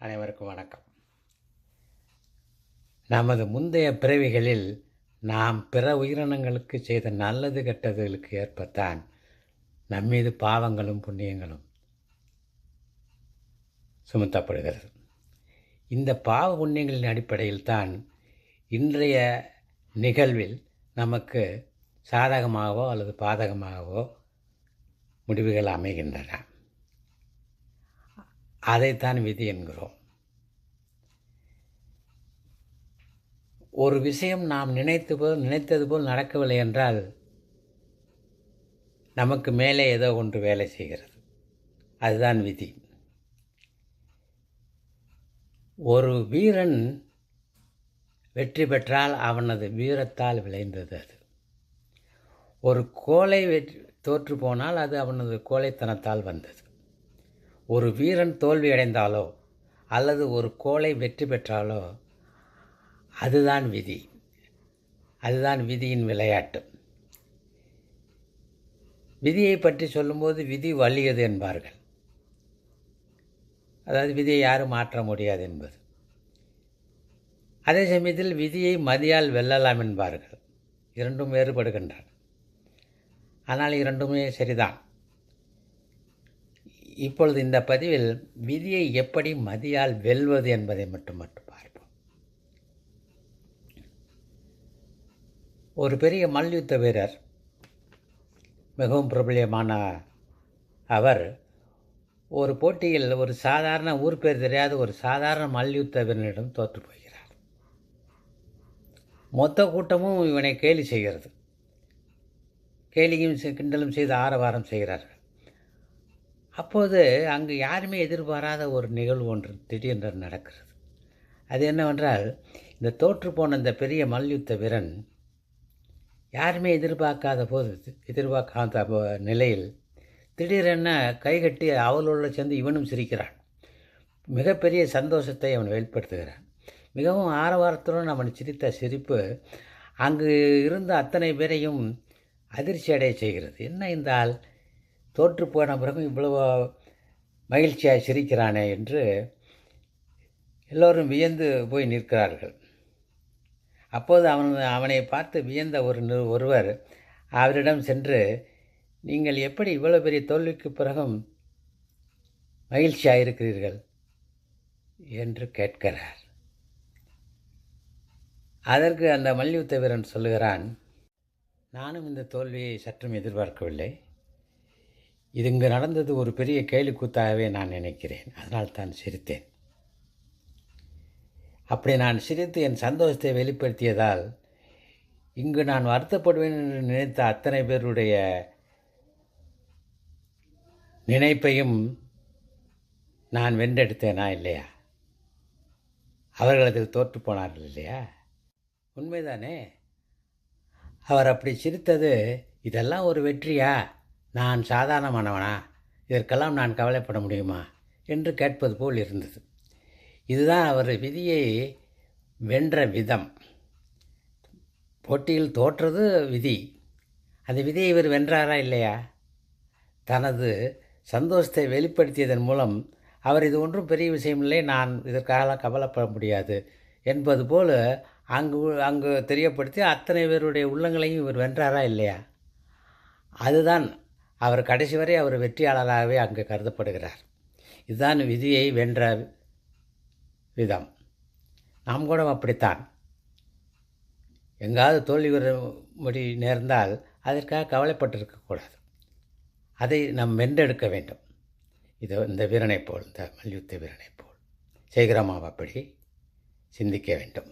அனைவருக்கும் வணக்கம். நமது முந்தைய பிறவிகளில் நாம் பிற உயிரினங்களுக்கு செய்த நல்லது கெட்டதுகளுக்கு ஏற்பத்தான் நம்மீது பாவங்களும் புண்ணியங்களும் சுமத்தப்படுகிறது. இந்த பாவ புண்ணியங்களின் அடிப்படையில் தான் இன்றைய நிகழ்வில் நமக்கு சாதகமாகவோ அல்லது பாதகமாகவோ முடிவுகள் அமைகின்றன. அதைத்தான் விதி என்கிறோம். ஒரு விஷயம் நாம் நினைத்தது போல் நடக்கவில்லை என்றால் நமக்கு மேலே ஏதோ ஒன்று வேலை செய்கிறது. அதுதான் விதி. ஒரு வீரன் வெற்றி பெற்றால் அவனது வீரத்தால் விளைந்தது அது. ஒரு கோழை தோற்று போனால் அது அவனது கோழைத்தனத்தால் வந்தது. ஒரு வீரன் தோல்வி அடைந்தாலோ அல்லது ஒரு கோழை வெற்றி பெற்றாலோ அதுதான் விதி. அதுதான் விதியின் விளையாட்டு. விதியை பற்றி சொல்லும்போது விதி வலியது என்பார்கள். அதாவது விதியை யாரும் மாற்ற முடியாது என்பது. அதே சமயத்தில் விதியை மதியால் வெல்லலாம் என்பார்கள். இரண்டும் வேறுபடுகின்றன. ஆனால் இரண்டுமே சரிதான். இப்பொழுது இந்த பதிவில் விதியை எப்படி மதியால் வெல்வது என்பதை மட்டும் பார்ப்போம். ஒரு பெரிய மல்யுத்த வீரர், மிகவும் பிரபலியமான அவர், ஒரு போட்டியில் ஒரு சாதாரண ஊர் பேர் தெரியாத ஒரு சாதாரண மல்யுத்த வீரனிடம் தோற்று போகிறார். மொத்த கூட்டமும் இவனை கேலி செய்கிறது. கேலியும் கிண்டலும் செய்து ஆரவாரம் செய்கிறார்கள். அப்போது அங்கு யாருமே எதிர்பாராத ஒரு நிகழ்வு ஒன்று திடீரென்று நடக்கிறது. அது என்னவென்றால், இந்த தோற்று போன இந்த பெரிய மல்யுத்த வீரன் யாருமே எதிர்பார்க்காத நிலையில் திடீரென கைகட்டி அவளோடு சேர்ந்து இவனும் சிரிக்கிறான். மிகப்பெரிய சந்தோஷத்தை அவன் வெளிப்படுத்துகிறான். மிகவும் ஆரவாரத்துடன் அவன் சிரித்த சிரிப்பு அங்கு இருந்த அத்தனை பேரையும் அதிர்ச்சி அடைய செய்கிறது. என்ன இந்த ஆள் தோற்று போன பிறகு இவ்வளவு மகிழ்ச்சியாக சிரிக்கிறானே என்று எல்லோரும் வியந்து போய் நிற்கிறார்கள். அப்போது அவனை பார்த்து வியந்த ஒருவர் அவரிடம் சென்று, நீங்கள் எப்படி இவ்வளோ பெரிய தோல்விக்கு பிறகும் மகிழ்ச்சியாக இருக்கிறீர்கள் என்று கேட்கிறார். அதற்கு அந்த மல்யுத்த வீரன் சொல்லுகிறான், நானும் இந்த தோல்வியை சற்றும் எதிர்பார்க்கவில்லை. இது இங்கு நடந்தது ஒரு பெரிய கேலிக்கூத்தாகவே நான் நினைக்கிறேன். அதனால் தான் சிரித்தேன். அப்படி நான் சிரித்து என் சந்தோஷத்தை வெளிப்படுத்தியதால் இங்கு நான் வருத்தப்படுவேன் என்று நினைத்த அத்தனை பேருடைய நினைப்பையும் நான் வென்றெடுத்தேனா இல்லையா? அவர்கள் அதில் தோற்று போனார்கள் இல்லையா? உண்மைதானே? அவர் அப்படி சிரித்தது, இதெல்லாம் ஒரு வெற்றியா? நான் சாதாரணமானவனா? இதற்கெல்லாம் நான் கவலைப்பட முடியுமா என்று கேட்பது போல் இருந்தது. இதுதான் அவர் விதியை வென்ற விதம். போட்டியில் தோற்றது விதி. அந்த விதியை இவர் வென்றாரா இல்லையா? தனது சந்தோஷத்தை வெளிப்படுத்தியதன் மூலம் அவர் இது ஒன்றும் பெரிய விஷயமில்லை, நான் இதற்காக கவலைப்பட முடியாது என்பது போல் அங்கு தெரியப்படுத்தி அத்தனை பேருடைய உள்ளங்களையும் இவர் வென்றாரா இல்லையா? அதுதான் அவர் கடைசி வரை அவர் வெற்றியாளராகவே அங்கு கருதப்படுகிறார். இதுதான் விதியை வென்ற விதம். நாம் கூட அப்படித்தான். எங்காவது தோல்வி வரும்படி நேர்ந்தால் அதற்காக கவலைப்பட்டிருக்கக்கூடாது. அதை நாம் வென்றெடுக்க வேண்டும். இந்த வீரனைப் போல், இந்த மல்யுத்த வீரனைப் போல் செய்கிறோமா? அப்படி சிந்திக்க வேண்டும்.